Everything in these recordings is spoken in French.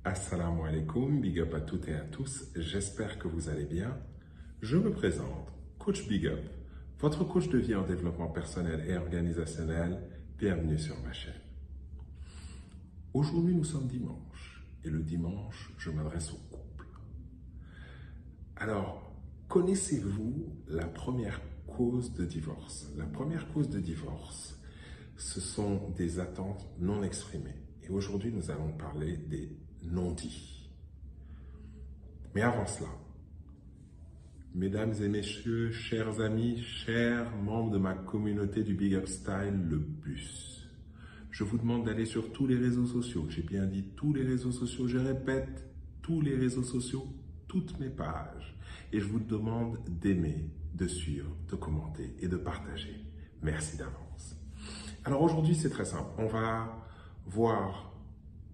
Assalamu alaikum, big up à toutes et à tous, j'espère que vous allez bien. Je me présente, Coach Big Up, votre coach de vie en développement personnel et organisationnel. Bienvenue sur ma chaîne. Aujourd'hui, nous sommes dimanche, et le dimanche, je m'adresse au couple. Alors, connaissez-vous la première cause de divorce? La première cause de divorce, ce sont des attentes non exprimées. Et aujourd'hui, nous allons parler des non-dits. Mais avant cela, mesdames et messieurs, chers amis, chers membres de ma communauté du Big Up Style, le bus, je vous demande d'aller sur tous les réseaux sociaux. J'ai bien dit tous les réseaux sociaux, je répète, tous les réseaux sociaux, toutes mes pages. Et je vous demande d'aimer, de suivre, de commenter et de partager. Merci d'avance. Alors aujourd'hui, c'est très simple. On va voir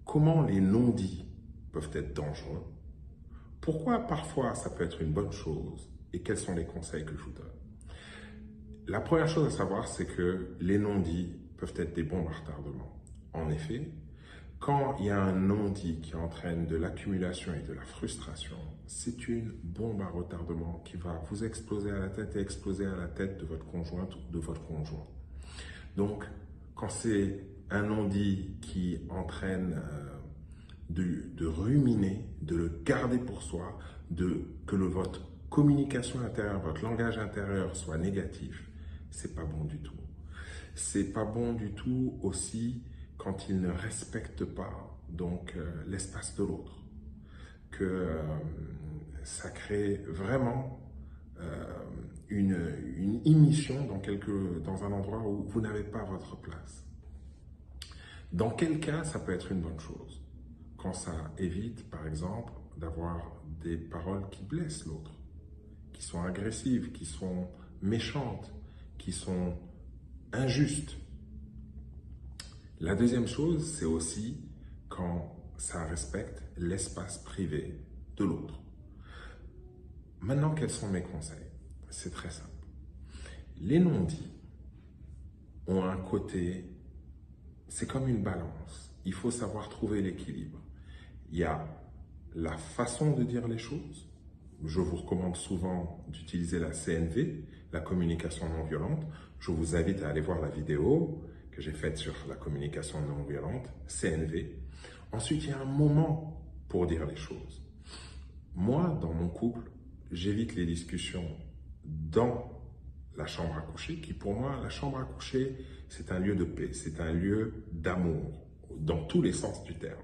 comment les non-dits peuvent être dangereux, pourquoi parfois ça peut être une bonne chose et quels sont les conseils que je vous donne. La première chose à savoir, c'est que les non-dits peuvent être des bombes à retardement. En effet, quand il y a un non-dit qui entraîne de l'accumulation et de la frustration, c'est une bombe à retardement qui va vous exploser à la tête et exploser à la tête de votre conjointe ou de votre conjoint. Donc, quand c'est un non-dit qui entraîne de ruminer, de le garder pour soi, que votre communication intérieure, votre langage intérieur soit négatif, c'est pas bon du tout. C'est pas bon du tout aussi quand il ne respecte pas donc l'espace de l'autre, que ça crée vraiment une émission dans un endroit où vous n'avez pas votre place. Dans quel cas ça peut être une bonne chose? Quand ça évite, par exemple, d'avoir des paroles qui blessent l'autre, qui sont agressives, qui sont méchantes, qui sont injustes. La deuxième chose, c'est aussi quand ça respecte l'espace privé de l'autre. Maintenant, quels sont mes conseils? C'est très simple. Les non-dits ont un côté, c'est comme une balance. Il faut savoir trouver l'équilibre. Il y a la façon de dire les choses. Je vous recommande souvent d'utiliser la CNV, la communication non violente. Je vous invite à aller voir la vidéo que j'ai faite sur la communication non violente, CNV. Ensuite, il y a un moment pour dire les choses. Moi, dans mon couple, j'évite les discussions dans la chambre à coucher, qui pour moi, la chambre à coucher, c'est un lieu de paix, c'est un lieu d'amour, dans tous les sens du terme.